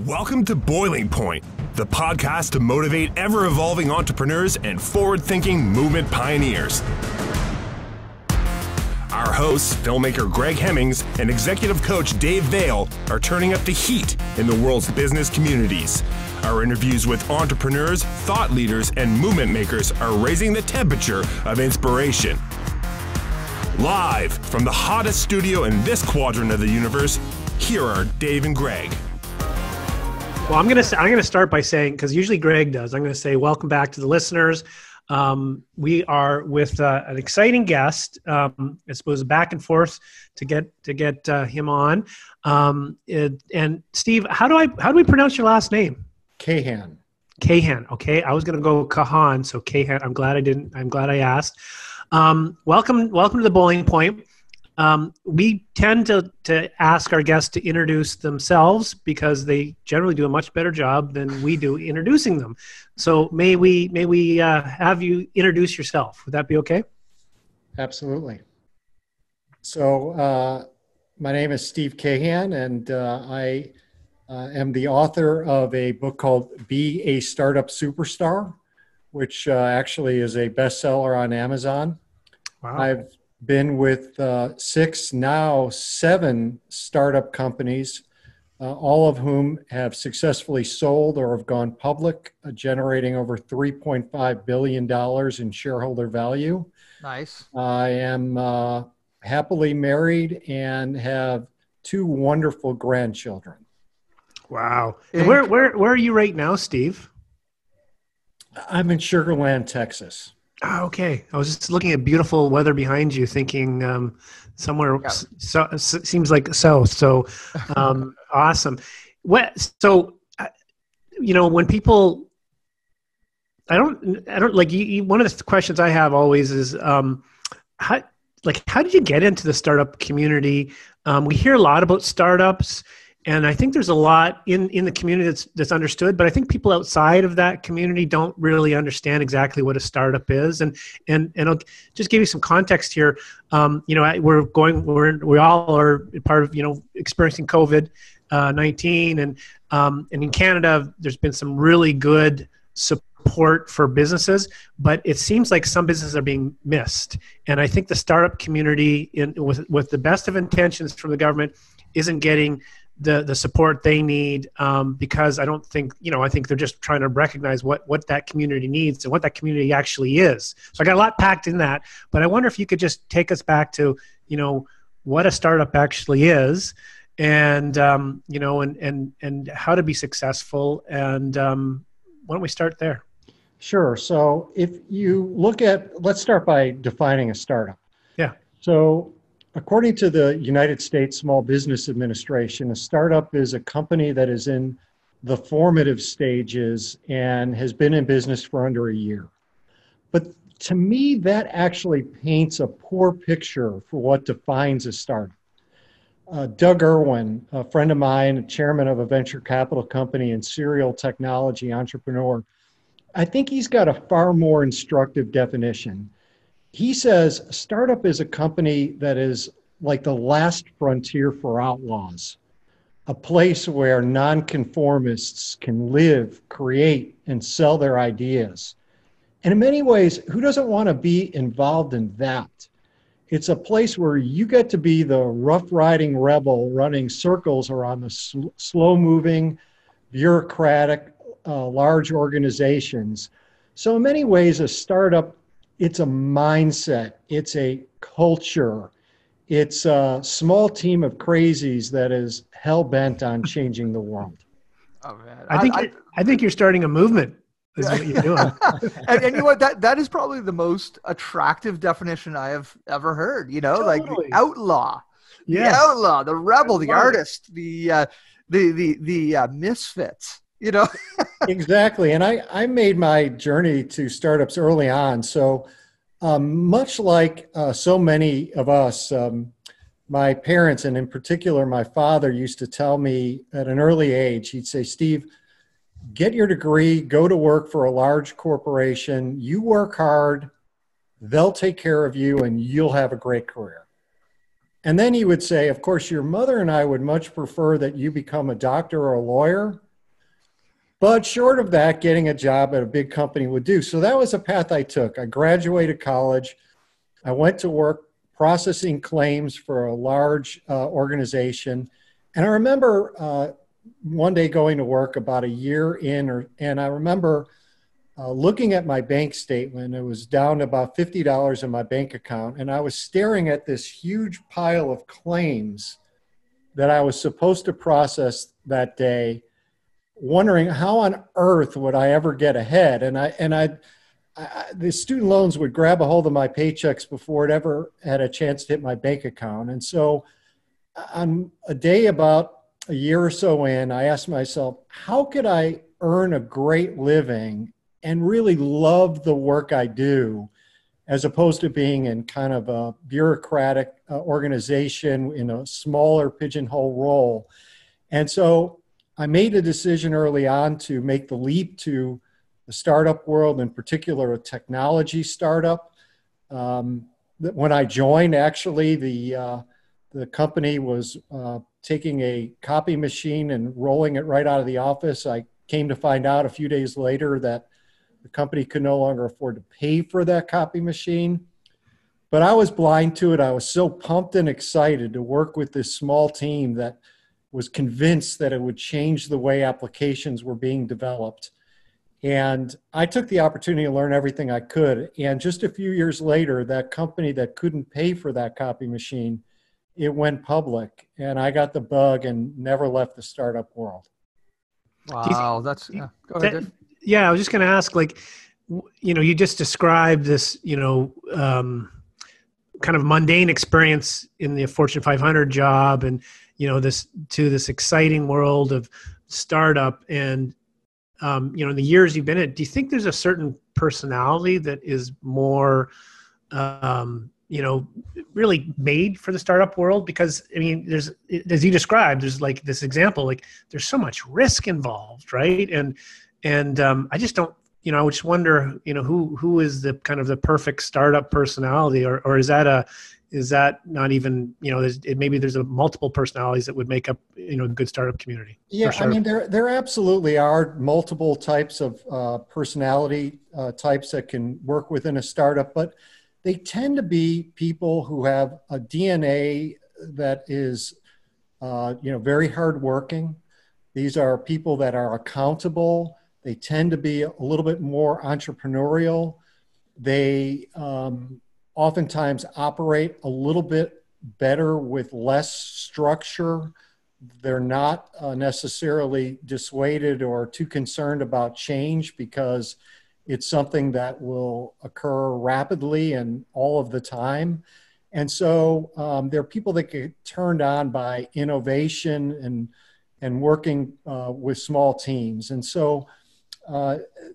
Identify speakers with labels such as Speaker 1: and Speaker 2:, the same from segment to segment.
Speaker 1: Welcome to Boiling Point, the podcast to motivate ever-evolving entrepreneurs and forward-thinking movement pioneers. Our hosts, filmmaker Greg Hemmings and executive coach Dave Vale, are turning up the heat in the world's business communities. Our interviews with entrepreneurs, thought leaders, and movement makers are raising the temperature of inspiration. Live from the hottest studio in this quadrant of the universe, here are Dave and Greg.
Speaker 2: Well, I'm gonna start by saying, because usually Greg does, I'm gonna say welcome back to the listeners. We are with an exciting guest. I suppose back and forth to get him on. And Steve, how do we pronounce your last name?
Speaker 3: Kahan.
Speaker 2: Kahan. Okay, I was gonna go Kahan, so Kahan. I'm glad I asked. Welcome to the Boiling Point. We tend to ask our guests to introduce themselves because they generally do a much better job than we do introducing them. So may we have you introduce yourself? Would that be okay?
Speaker 3: Absolutely. So my name is Steve Kahan, and I am the author of a book called Be a Startup Superstar, which actually is a bestseller on Amazon.
Speaker 2: Wow.
Speaker 3: I've been with 6, now 7 startup companies, all of whom have successfully sold or have gone public, generating over $3.5 billion in shareholder value.
Speaker 4: Nice.
Speaker 3: I am happily married and have 2 wonderful grandchildren.
Speaker 2: Wow. And where are you right now, Steve?
Speaker 3: I'm in Sugar Land, Texas.
Speaker 2: Oh, okay. I was just looking at beautiful weather behind you, thinking somewhere seems like south. So awesome. So when people, I don't like you. One of the questions I have always is how did you get into the startup community? We hear a lot about startups. And I think there's a lot in the community that's understood, but I think people outside of that community don't really understand exactly what a startup is. And I'll just give you some context here. We all are part of, experiencing COVID-19, and in Canada, there's been some really good support for businesses, but it seems like some businesses are being missed. And I think the startup community, with the best of intentions from the government, isn't getting the support they need, because I don't think, I think they're just trying to recognize what that community needs and what that community actually is. So I got a lot packed in that, but I wonder if you could just take us back to, what a startup actually is, and, and how to be successful. And why don't we start there?
Speaker 3: Sure. So if you look at, let's start by defining a startup.
Speaker 2: Yeah.
Speaker 3: So according to the United States Small Business Administration, a startup is a company that is in the formative stages and has been in business for under a year. But to me, that actually paints a poor picture for what defines a startup. Doug Irwin, a friend of mine, chairman of a venture capital company and serial technology entrepreneur, I think he's got a far more instructive definition. He says a startup is a company that is like the last frontier for outlaws, a place where nonconformists can live, create, and sell their ideas. And in many ways, who doesn't want to be involved in that? It's a place where you get to be the rough-riding rebel running circles around the slow-moving, bureaucratic, large organizations. So in many ways, a startup, it's a mindset, it's a culture, it's a small team of crazies that is hell-bent on changing the world.
Speaker 4: Oh man,
Speaker 2: I think you're starting a movement. Is what you're doing.
Speaker 4: and you know what? That is probably the most attractive definition I have ever heard.
Speaker 2: Totally.
Speaker 4: Like the outlaw,
Speaker 2: Yes.
Speaker 4: the outlaw, the rebel, the artist, the misfits.
Speaker 3: Exactly. And I made my journey to startups early on. So much like so many of us, my parents, and in particular my father, used to tell me at an early age, he'd say, Steve, get your degree, go to work for a large corporation, you work hard, they'll take care of you, and you'll have a great career. And then he would say, of course, your mother and I would much prefer that you become a doctor or a lawyer, But short of that, getting a job at a big company would do. So that was a path I took. I graduated college. I went to work processing claims for a large organization. And I remember one day going to work about a year in, and I remember looking at my bank statement. It was down to about $50 in my bank account. And I was staring at this huge pile of claims that I was supposed to process that day, wondering how on earth would I ever get ahead. And the student loans would grab a hold of my paychecks before it ever had a chance to hit my bank account. And so on a day about a year or so in, I asked myself, how could I earn a great living and really love the work I do, as opposed to being in kind of a bureaucratic organization in a smaller pigeonhole role? And so I made a decision early on to make the leap to the startup world, in particular a technology startup. When I joined, actually, the company was taking a copy machine and rolling it right out of the office. I came to find out a few days later that the company could no longer afford to pay for that copy machine. But I was blind to it. I was so pumped and excited to work with this small team that was convinced that it would change the way applications were being developed. And I took the opportunity to learn everything I could. And just a few years later, that company that couldn't pay for that copy machine, it went public. And I got the bug and never left the startup world.
Speaker 4: Wow, that's yeah. Go ahead, Dave.
Speaker 2: Yeah, I was just going to ask, like, you just described this, kind of mundane experience in the Fortune 500 job, and this exciting world of startup. And in the years you've been in it, do you think there's a certain personality that is more, really made for the startup world? Because there's, as you described, there's like this example, like there's so much risk involved, right? And I just don't, I just wonder, who is the kind of the perfect startup personality, or is that not even, maybe there's multiple personalities that would make up, a good startup community.
Speaker 3: Yeah,
Speaker 2: sure.
Speaker 3: There absolutely are multiple types of personality types that can work within a startup, but they tend to be people who have a DNA that is, very hardworking. These are people that are accountable. They tend to be a little bit more entrepreneurial. They oftentimes operate a little bit better with less structure. They're not necessarily dissuaded or too concerned about change because it's something that will occur rapidly and all of the time. And so there are people that get turned on by innovation and working with small teams. And so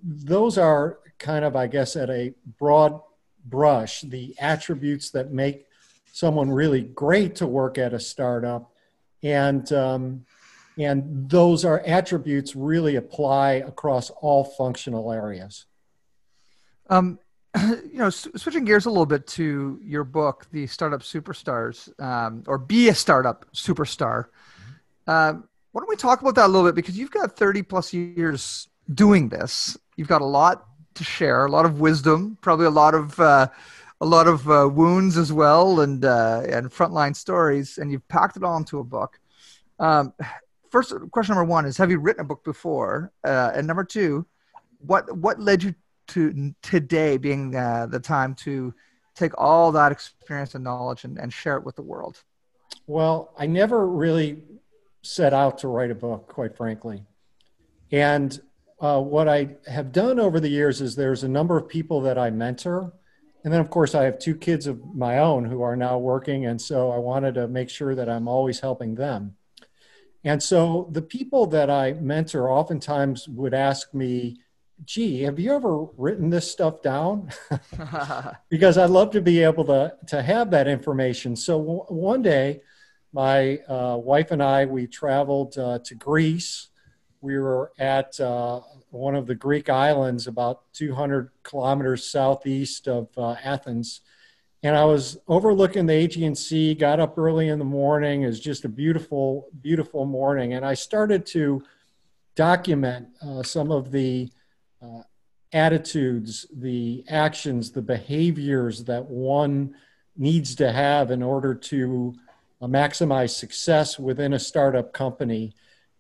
Speaker 3: those are kind of, I guess, at a broad brush, the attributes that make someone really great to work at a startup. And those are attributes really apply across all functional areas.
Speaker 4: Switching gears a little bit to your book, The Startup Superstars, or Be a Startup Superstar. Why don't we talk about that a little bit? Because you've got 30 plus years doing this. You've got a lot to share, a lot of wisdom, probably a lot of wounds as well, and frontline stories, and you've packed it all into a book. First, question number one is: have you written a book before? And number two, what led you to today being the time to take all that experience and knowledge and share it with the world?
Speaker 3: Well, I never really set out to write a book, quite frankly. And what I have done over the years is there's a number of people that I mentor. And then, of course, I have 2 kids of my own who are now working. And so I wanted to make sure that I'm always helping them. And so the people that I mentor oftentimes would ask me, gee, have you ever written this stuff down? Because I'd love to be able to have that information. So one day, my wife and I, we traveled to Greece. We were at one of the Greek islands about 200 kilometers southeast of Athens. And I was overlooking the Aegean Sea, got up early in the morning. It was just a beautiful, beautiful morning. And I started to document some of the attitudes, the actions, the behaviors that one needs to have in order to maximize success within a startup company,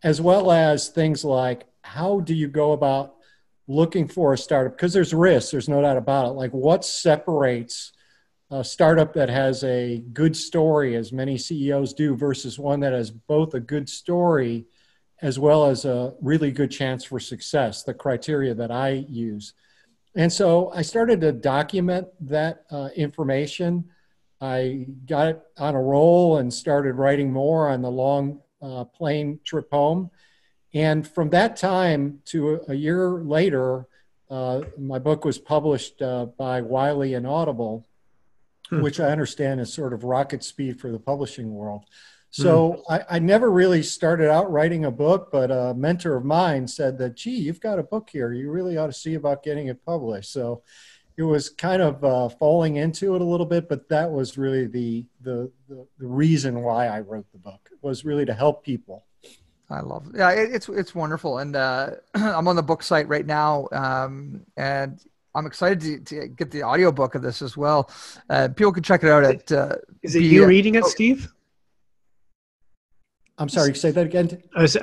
Speaker 3: as well as things like how do you go about looking for a startup? Because there's risks, there's no doubt about it. Like what separates a startup that has a good story, as many CEOs do, versus one that has both a good story as well as a really good chance for success, the criteria that I use. And so I started to document that information. I got it on a roll and started writing more on the long plane trip home. And from that time to a year later, my book was published by Wiley and Audible, which I understand is sort of rocket speed for the publishing world. So I never really started out writing a book, but a mentor of mine said that, gee, you've got a book here. You really ought to see about getting it published. So it was kind of falling into it a little bit, but that was really the reason why I wrote the book, was really to help people.
Speaker 4: I love it. Yeah, it's wonderful. And I'm on the book site right now, and I'm excited to get the audiobook of this as well. People can check it out at...
Speaker 2: Is it you reading it, Steve?
Speaker 3: I'm sorry, say that again.
Speaker 2: Was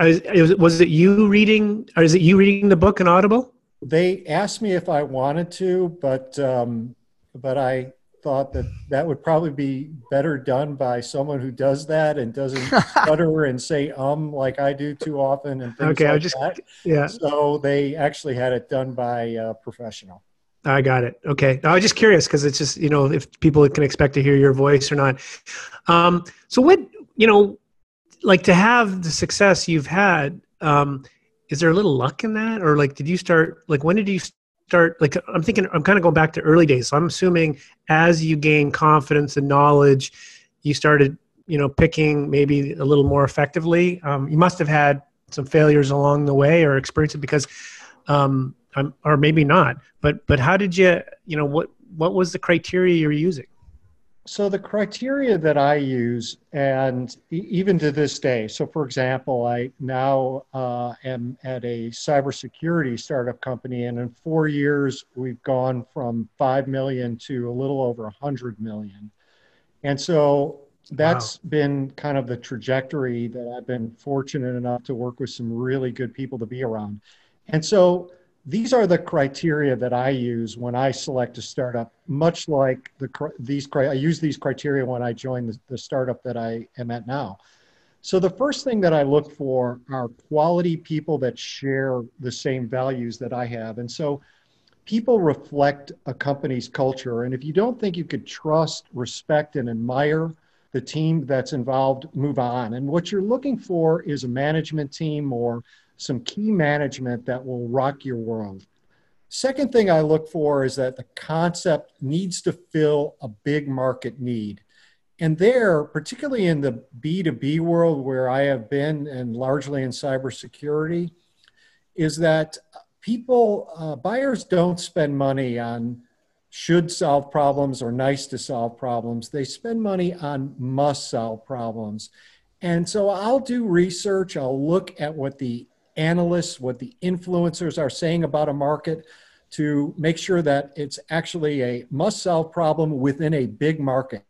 Speaker 2: it you reading, or is it you reading the book in Audible?
Speaker 3: They asked me if I wanted to, but I thought that would probably be better done by someone who does that and doesn't stutter and say like I do too often and things like that. Yeah. So they actually had it done by a professional.
Speaker 2: I got it. Okay. I was just curious because it's just, if people can expect to hear your voice or not. So what, like to have the success you've had, is there a little luck in that? Or like, did you start, like, when did you start? Like, I'm kind of going back to early days. So I'm assuming as you gain confidence and knowledge, you started, picking maybe a little more effectively. You must have had some failures along the way or experiences because, or maybe not, but how did you, what was the criteria you're using?
Speaker 3: So the criteria that I use, and even to this day, so for example, I now am at a cybersecurity startup company, and in 4 years, we've gone from 5 million to a little over 100 million. And so that's been kind of the trajectory that I've been fortunate enough to work with some really good people to be around. And so these are the criteria that I use when I select a startup, much like I use these criteria when I join the startup that I am at now. So the first thing that I look for are quality people that share the same values that I have. And so people reflect a company's culture. And if you don't think you could trust, respect, and admire the team that's involved, move on. And what you're looking for is a management team or some key management that will rock your world. Second thing I look for is that the concept needs to fill a big market need. And there, particularly in the B2B world where I have been and largely in cybersecurity, is that buyers don't spend money on should solve problems or nice to solve problems. They spend money on must solve problems. And so I'll do research. I'll look at what the analysts, what the influencers are saying about a market to make sure that it's actually a must-solve problem within a big market.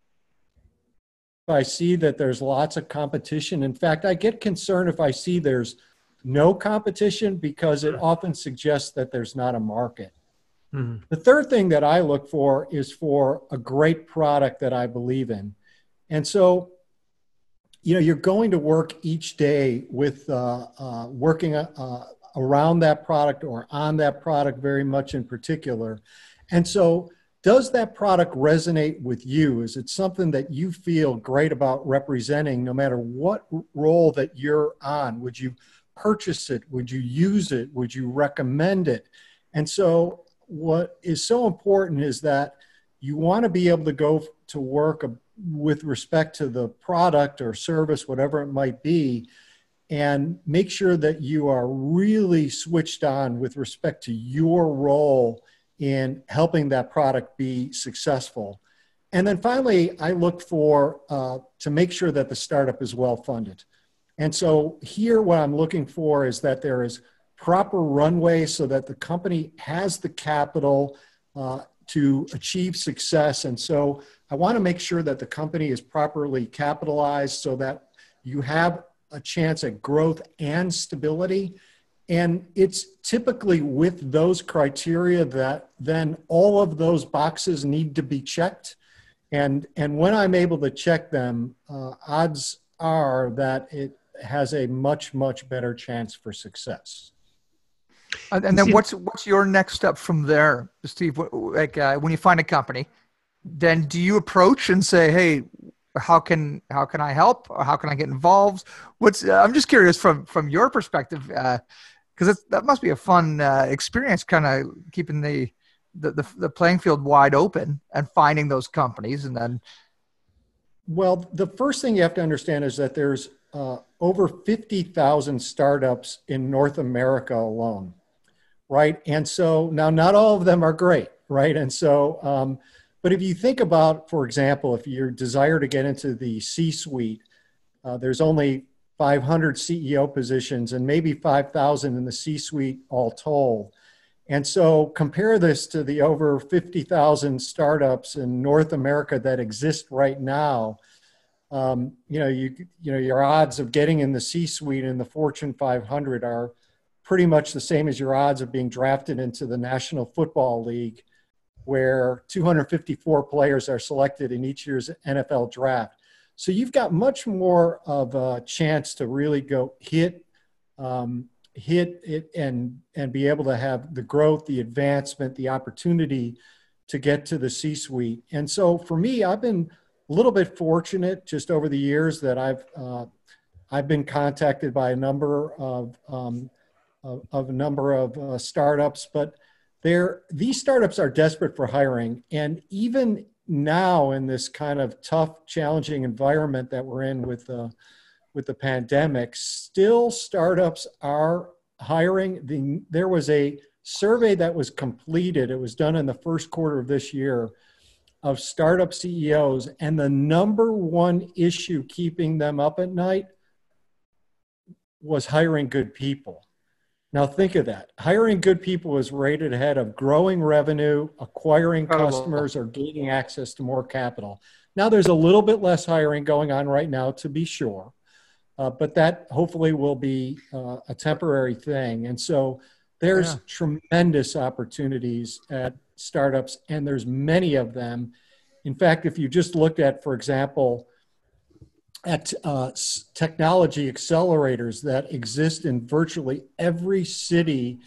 Speaker 3: If I see that there's lots of competition, in fact, I get concerned if I see there's no competition because it often suggests that there's not a market. Mm-hmm. The third thing that I look for is for a great product that I believe in. And so you're going to work each day with working around that product or on that product very much in particular. And so does that product resonate with you? Is it something that you feel great about representing no matter what role that you're on? Would you purchase it? Would you use it? Would you recommend it? And so what is so important is that you want to be able to go to work with respect to the product or service, whatever it might be, and make sure that you are really switched on with respect to your role in helping that product be successful. And then finally, I look for to make sure that the startup is well funded. And so here, what I'm looking for is that there is proper runway so that the company has the capital to achieve success. And so I want to make sure that the company is properly capitalized so that you have a chance at growth and stability. And it's typically with those criteria that then all of those boxes need to be checked. And when I'm able to check them, odds are that it has a much, much better chance for success.
Speaker 4: And then what's your next step from there, Steve? Like when you find a company, then do you approach and say, "Hey, how can I help? Or how can I get involved?" I'm just curious from your perspective, because that must be a fun experience, kind of keeping the playing field wide open and finding those companies, and then.
Speaker 3: Well, the first thing you have to understand is that there's over 50,000 startups in North America alone, right? And so now not all of them are great, right? And so, but if you think about, for example, if you desire to get into the C-suite, there's only 500 CEO positions and maybe 5,000 in the C-suite all told. And so compare this to the over 50,000 startups in North America that exist right now. Your odds of getting in the C-suite in the Fortune 500 are pretty much the same as your odds of being drafted into the National Football League, where 254 players are selected in each year's NFL draft. So you've got much more of a chance to really go hit it and be able to have the growth, the advancement, the opportunity to get to the C-suite. And so for me, I've been a little bit fortunate just over the years that I've been contacted by a number of startups, but these startups are desperate for hiring. And even now in this kind of tough, challenging environment that we're in with the pandemic, still startups are hiring. There was a survey that was completed. It was done in the first quarter of this year of startup CEOs, and the number one issue keeping them up at night was hiring good people. Now think of that. Hiring good people is rated ahead of growing revenue, acquiring customers, or gaining access to more capital. Now there's a little bit less hiring going on right now, to be sure. But that hopefully will be a temporary thing. And so there's tremendous opportunities at startups, and there's many of them. In fact, if you just looked at, for example, at technology accelerators that exist in virtually every city,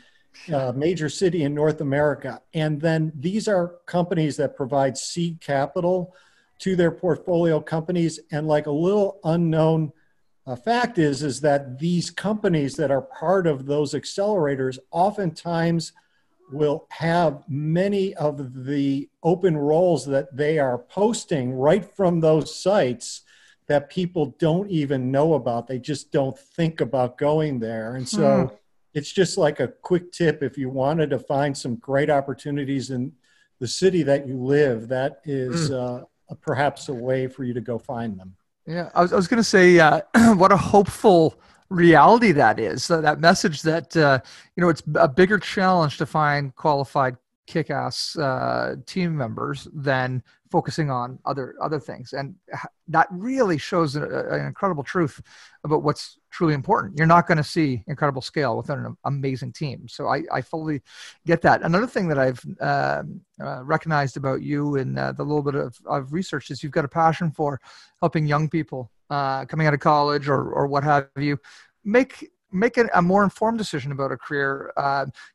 Speaker 3: major city in North America, and then these are companies that provide seed capital to their portfolio companies, and like a little unknown fact is that these companies that are part of those accelerators oftentimes will have many of the open roles that they are posting right from those sites that people don't even know about. They just don't think about going there. And so it's just like a quick tip. If you wanted to find some great opportunities in the city that you live, that is perhaps a way for you to go find them.
Speaker 4: Yeah, I was going to say, what a hopeful reality that is. That message that it's a bigger challenge to find qualified, kick-ass team members than focusing on other things, and that really shows an incredible truth about what's truly important. You're not going to see incredible scale without an amazing team. So I fully get that. Another thing that I've recognized about you in the little bit of research is you've got a passion for helping young people coming out of college or what have you make a more informed decision about a career,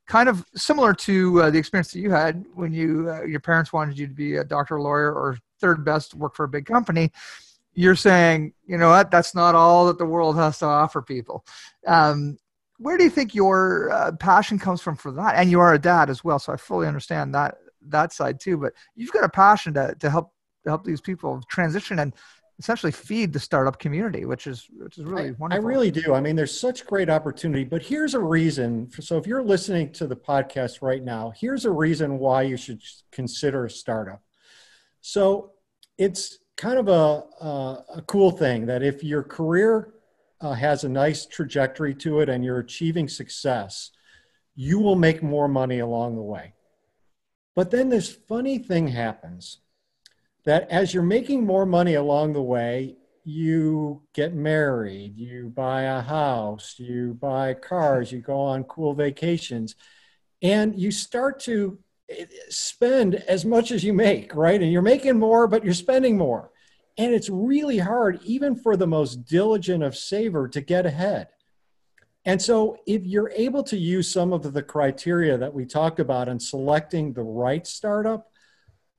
Speaker 4: kind of similar to the experience that you had when your parents wanted you to be a doctor, or lawyer, or third best, work for a big company. You're saying, you know what, that's not all that the world has to offer people. Where do you think your passion comes from for that? And you are a dad as well, so I fully understand that side too. But you've got a passion to help these people transition and essentially feed the startup community, which is really wonderful.
Speaker 3: I really do. I mean, there's such great opportunity, but here's a reason. So if you're listening to the podcast right now, here's a reason why you should consider a startup. So it's kind of a cool thing that if your career has a nice trajectory to it and you're achieving success, you will make more money along the way. But then this funny thing happens that as you're making more money along the way, you get married, you buy a house, you buy cars, you go on cool vacations, and you start to spend as much as you make, right? And you're making more, but you're spending more. And it's really hard, even for the most diligent of saver, to get ahead. And so if you're able to use some of the criteria that we talked about in selecting the right startup,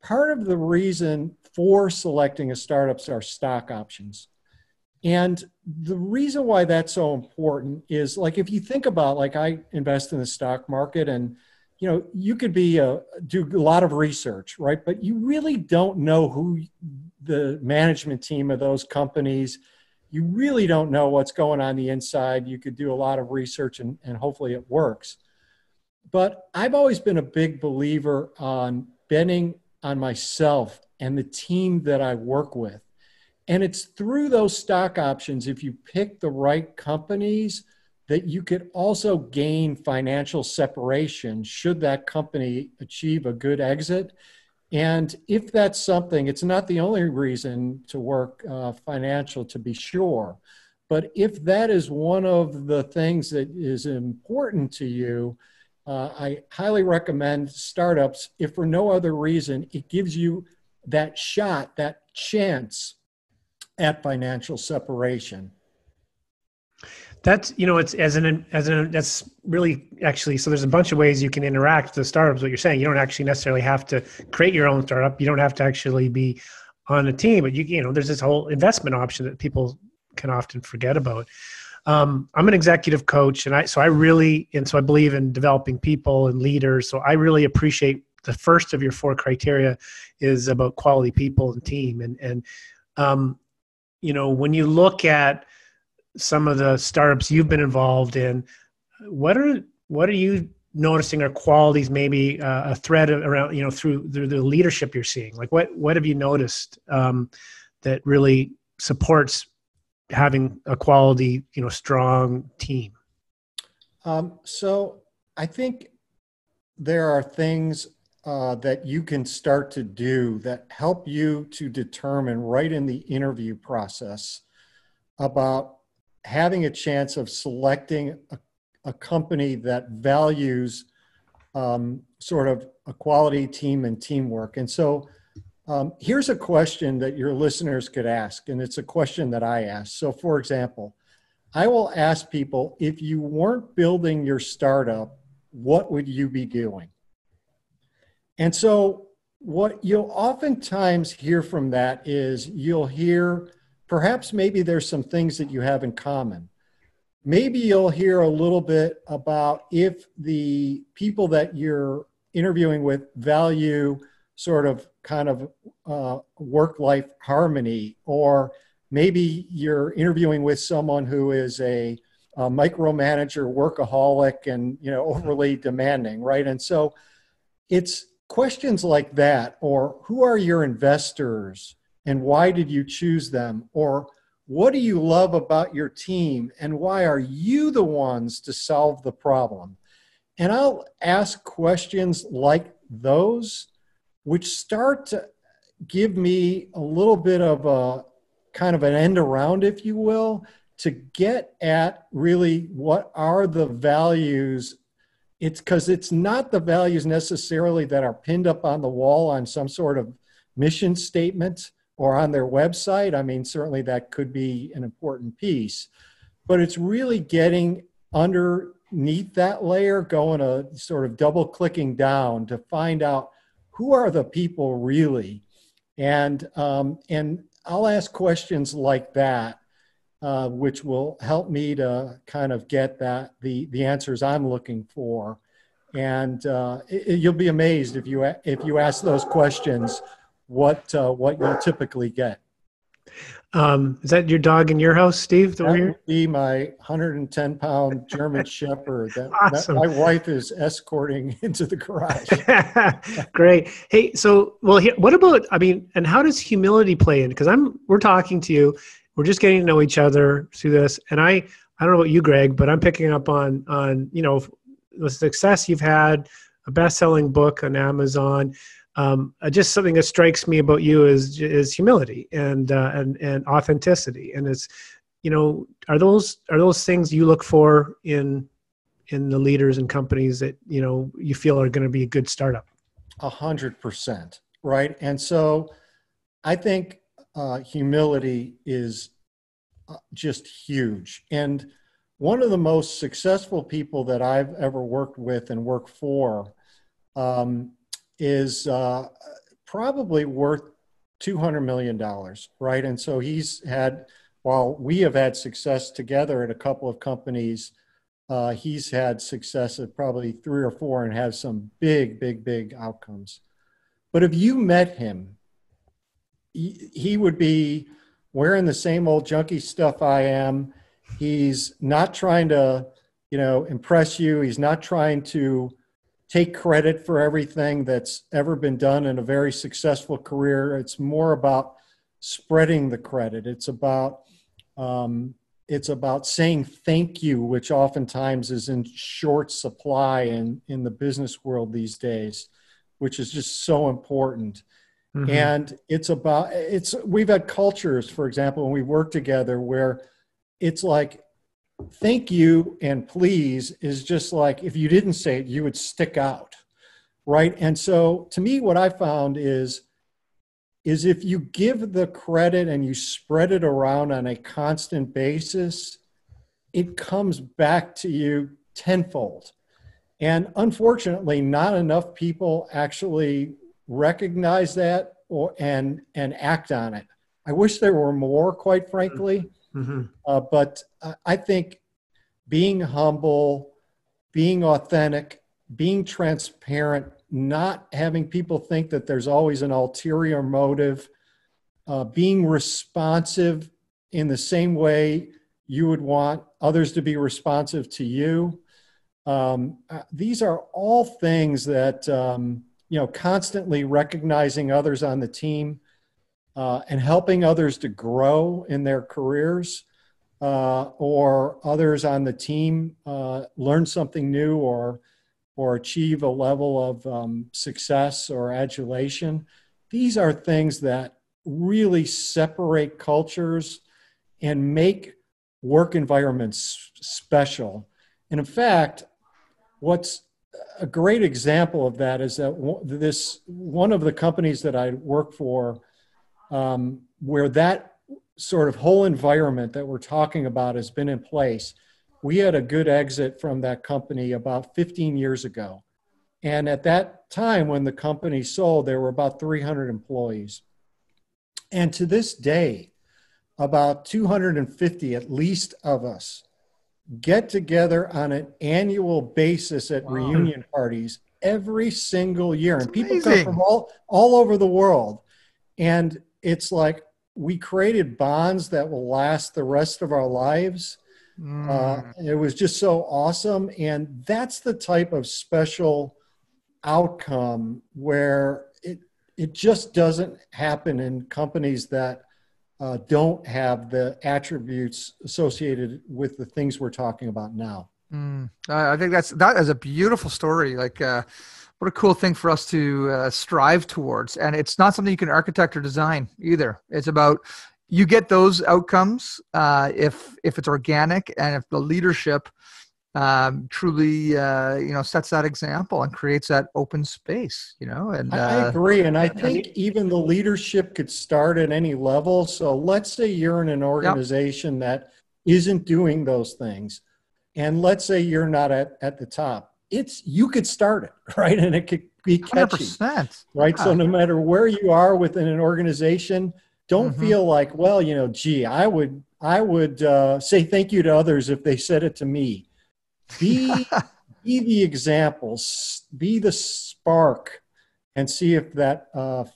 Speaker 3: part of the reason for selecting a startup are stock options. And the reason why that's so important is, like, if you think about, like, I invest in the stock market, and you know, you could do a lot of research, right? But you really don't know who the management team of those companies. You really don't know what's going on the inside. You could do a lot of research and hopefully it works. But I've always been a big believer on betting on myself and the team that I work with. And it's through those stock options, if you pick the right companies, that you could also gain financial separation should that company achieve a good exit. And if that's something, it's not the only reason to work financial, to be sure. But if that is one of the things that is important to you, I highly recommend startups. If for no other reason, it gives you that shot, that chance at financial separation.
Speaker 2: That's, you know, it's that's really actually, so there's a bunch of ways you can interact with the startups. What you're saying, you don't actually necessarily have to create your own startup. You don't have to actually be on a team, but you know, there's this whole investment option that people can often forget about. I'm an executive coach, and so I believe in developing people and leaders. So I really appreciate the first of your 4 criteria is about quality people and team. And you know, when you look at some of the startups you've been involved in, what are you noticing are qualities, maybe a thread around, you know, through the leadership you're seeing? Like what have you noticed that really supports having a quality, you know, strong team?
Speaker 3: So I think there are things that you can start to do that help you to determine right in the interview process about having a chance of selecting a company that values sort of a quality team and teamwork. And so here's a question that your listeners could ask, and it's a question that I ask. So for example, I will ask people, if you weren't building your startup, what would you be doing? And so what you'll oftentimes hear from that is you'll hear, perhaps maybe there's some things that you have in common. Maybe you'll hear a little bit about if the people that you're interviewing with value sort of kind of work-life harmony, or maybe you're interviewing with someone who is a micromanager, workaholic, and, you know, overly demanding, right? And so it's questions like that, or who are your investors and why did you choose them? Or what do you love about your team and why are you the ones to solve the problem? And I'll ask questions like those, which start to give me a little bit of a kind of an end around, if you will, to get at really what are the values. It's because it's not the values necessarily that are pinned up on the wall on some sort of mission statement or on their website. I mean, certainly that could be an important piece, but it's really getting underneath that layer, going a sort of double clicking down to find out who are the people really. And I'll ask questions like that, which will help me to kind of get the answers I'm looking for. And you'll be amazed if you ask those questions, what you'll typically get.
Speaker 2: Is that your dog in your house, Steve?
Speaker 3: That would be my 110-pound German Shepherd
Speaker 2: Awesome.
Speaker 3: That my wife is escorting into the garage.
Speaker 2: Great. Hey, so, well, what about, I mean, and how does humility play in? Because we're talking to you, we're just getting to know each other through this. And I don't know about you, Greg, but I'm picking up on, the success you've had, a best-selling book on Amazon. Just something that strikes me about you is humility and authenticity. And it's, are those things you look for in the leaders and companies that, you feel are going to be a good startup?
Speaker 3: 100%. Right. And so I think humility is just huge. And one of the most successful people that I've ever worked with and worked for is probably worth $200 million, right? And so while we have had success together at a couple of companies, he's had success at probably 3 or 4 and has some big outcomes. But if you met him, he would be wearing the same old junky stuff I am. He's not trying to, impress you. He's not trying to take credit for everything that's ever been done in a very successful career. It's more about spreading the credit. It's about saying thank you, which oftentimes is in short supply in the business world these days, which is just so important. Mm-hmm. And we've had cultures, for example, when we work together where it's like, thank you and please is just like, if you didn't say it, you would stick out, right? And so to me, what I found is if you give the credit and you spread it around on a constant basis, it comes back to you tenfold. And unfortunately, not enough people actually recognize that and act on it. I wish there were more, quite frankly. Mm-hmm. But I think being humble, being authentic, being transparent, not having people think that there's always an ulterior motive, being responsive in the same way you would want others to be responsive to you. These are all things that, constantly recognizing others on the team and helping others to grow in their careers or others on the team learn something new or achieve a level of success or adulation. These are things that really separate cultures and make work environments special. And in fact, what's a great example of that is that one of the companies that I work for, where that sort of whole environment that we're talking about has been in place. We had a good exit from that company about 15 years ago. And at that time, when the company sold, there were about 300 employees. And to this day, about 250 at least of us get together on an annual basis at reunion parties every single year. And people come from all over the world. And it's like we created bonds that will last the rest of our lives. It was just so awesome. And that's the type of special outcome where it just doesn't happen in companies that don't have the attributes associated with the things we're talking about now.
Speaker 4: I think that is a beautiful story. Like, what a cool thing for us to strive towards. And it's not something you can architect or design either. It's about, you get those outcomes if it's organic and if the leadership truly, sets that example and creates that open space, and
Speaker 3: I agree. And I think even the leadership could start at any level. So let's say you're in an organization that isn't doing those things. And let's say you're not at the top. You could start it, right? And it could be catchy,
Speaker 4: 100%.
Speaker 3: right? Yeah. So no matter where you are within an organization, don't feel like, well, I would say thank you to others if they said it to me. Be the examples, be the spark, and see if that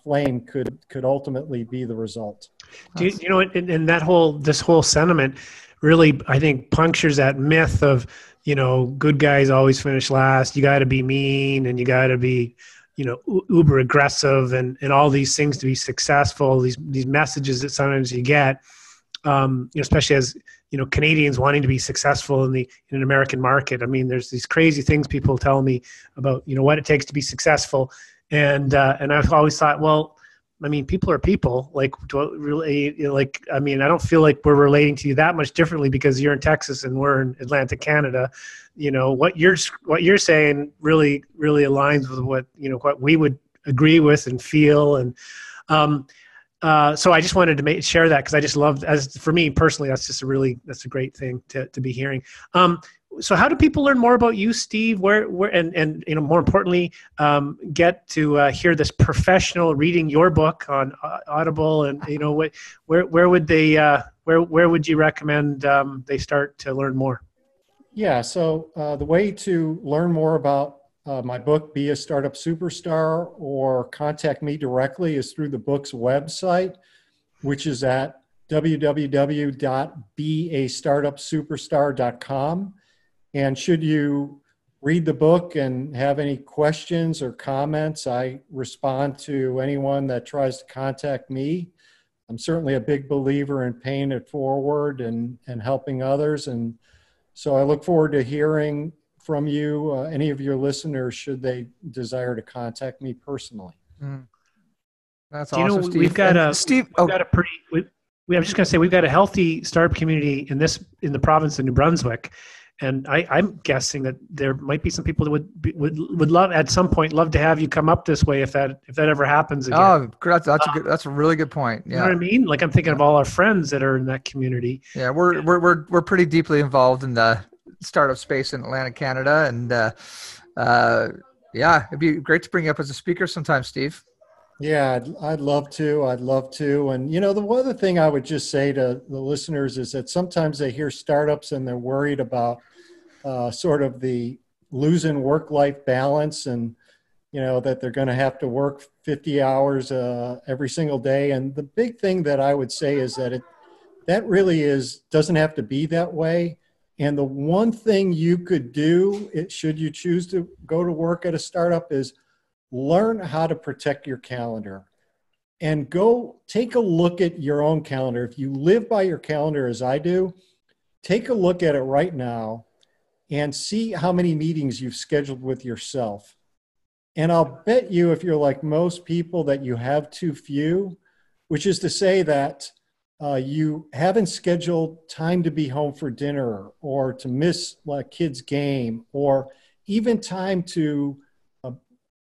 Speaker 3: flame could ultimately be the result.
Speaker 2: Do you know, and this whole sentiment really, I think, punctures that myth of, good guys always finish last. You got to be mean and you got to be, uber aggressive and all these things to be successful. These messages that sometimes you get. especially as Canadians wanting to be successful in an American market. I mean, there's these crazy things people tell me about what it takes to be successful, and I've always thought, well, I mean, people are people. Like, do I really, I mean, I don't feel like we're relating to you that much differently because you're in Texas and we're in Atlantic, Canada. What you're saying really aligns with what we would agree with and feel. And so I just wanted to share that because I just love, for me personally, that's a great thing to be hearing. So how do people learn more about you, Steve? Where and more importantly, get to hear this professional reading your book on Audible, and where would they where would you recommend they start to learn more?
Speaker 3: Yeah, so the way to learn more about my book, Be a Startup Superstar, or contact me directly is through the book's website, which is at www.beastartupsuperstar.com. And should you read the book and have any questions or comments, I respond to anyone that tries to contact me. I'm certainly a big believer in paying it forward and helping others. And so I look forward to hearing from you, any of your listeners, should they desire to contact me personally.
Speaker 4: That's awesome, Steve.
Speaker 2: We've got a pretty. I'm just going to say we've got a healthy startup community in the province of New Brunswick, and I'm guessing that there might be some people that would love at some point to have you come up this way if that ever happens again.
Speaker 4: Oh, that's a really good point. Yeah.
Speaker 2: You know what I mean? Like, I'm thinking of all our friends that are in that community.
Speaker 4: Yeah, we're pretty deeply involved in the startup space in Atlantic Canada, and yeah, it'd be great to bring you up as a speaker sometime, Steve.
Speaker 3: Yeah, I'd love to. And the one other thing I would just say to the listeners is that sometimes they hear startups and they're worried about sort of the losing work-life balance, and that they're going to have to work 50 hours every single day. And the big thing that I would say is that that really doesn't have to be that way. And the one thing you could do, should you choose to go to work at a startup, is learn how to protect your calendar and go take a look at your own calendar. If you live by your calendar as I do, take a look at it right now and see how many meetings you've scheduled with yourself. And I'll bet you, if you're like most people, that you have too few, which is to say that you haven't scheduled time to be home for dinner, or to miss a kid's game, or even time to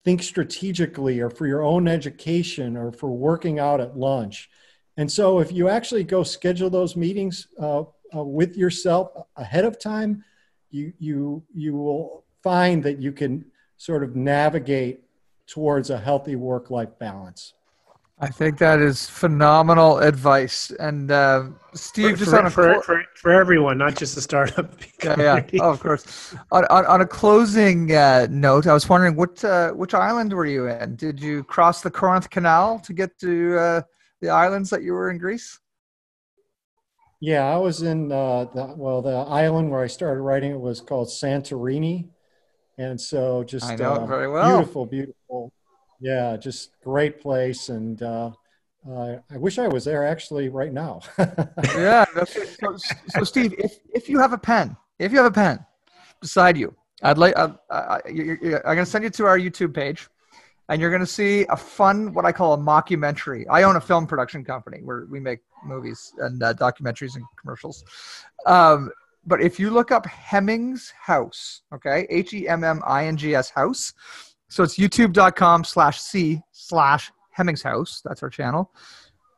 Speaker 3: think strategically, or for your own education, or for working out at lunch. And so if you actually go schedule those meetings with yourself ahead of time, you will find that you can sort of navigate towards a healthy work-life balance.
Speaker 4: I think that is phenomenal advice. And Steve,
Speaker 2: for everyone, not just the startup community.
Speaker 4: Yeah. Oh, of course. On a closing note, I was wondering which island were you in? Did you cross the Corinth Canal to get to the islands that you were in Greece?
Speaker 3: Yeah, I was in the island where I started writing it was called Santorini, and so just
Speaker 4: I know it very well.
Speaker 3: Beautiful. Yeah, just great place, and I wish I was there actually right now.
Speaker 4: Yeah. So Steve, if you have a pen beside you, I'm going to send you to our YouTube page, and you're going to see a fun, what I call a mockumentary. I own a film production company where we make movies and documentaries and commercials. But if you look up Hemmings House, okay, HEMMINGS House. So it's youtube.com/C/Hemmings House. That's our channel.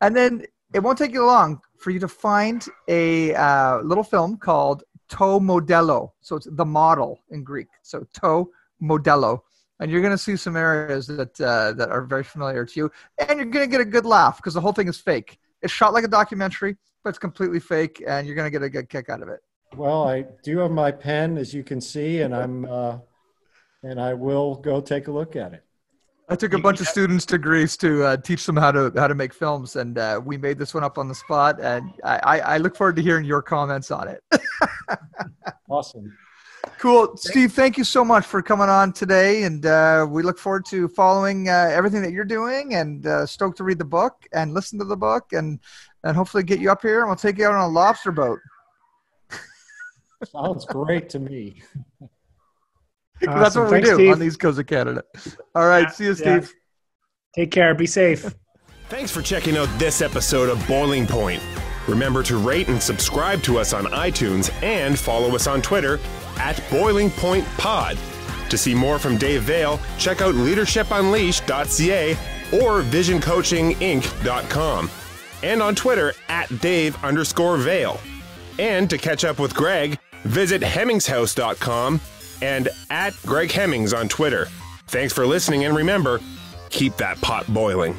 Speaker 4: And then it won't take you long for you to find a little film called To Modello. So it's the model in Greek. So To Modello. And you're going to see some areas that are very familiar to you. And you're going to get a good laugh because the whole thing is fake. It's shot like a documentary, but it's completely fake. And you're going to get a good kick out of it.
Speaker 3: Well, I do have my pen, as you can see, and and I will go take a look at it.
Speaker 4: I took a bunch of students to Greece to teach them how to make films, and we made this one up on the spot. And I look forward to hearing your comments on it.
Speaker 3: Awesome.
Speaker 4: Cool. Steve, thank you so much for coming on today. And we look forward to following everything that you're doing, and stoked to read the book and listen to the book and and hopefully get you up here and we'll take you out on a lobster boat.
Speaker 3: Sounds great to me.
Speaker 2: Awesome.
Speaker 4: That's what
Speaker 2: Thanks,
Speaker 4: we do
Speaker 2: Steve.
Speaker 4: on the East Coast of Canada. All right. See you,
Speaker 2: Yeah.
Speaker 4: Steve.
Speaker 2: Take care. Be safe.
Speaker 1: Thanks for checking out this episode of Boiling Point. Remember to rate and subscribe to us on iTunes and follow us on Twitter at Boiling Point Pod. To see more from Dave Vale, check out leadershipunleashed.ca or visioncoachinginc.com. And on Twitter at Dave_Vale. And to catch up with Greg, visit hemmingshouse.com and at Greg Hemmings on Twitter. Thanks for listening, and remember, keep that pot boiling.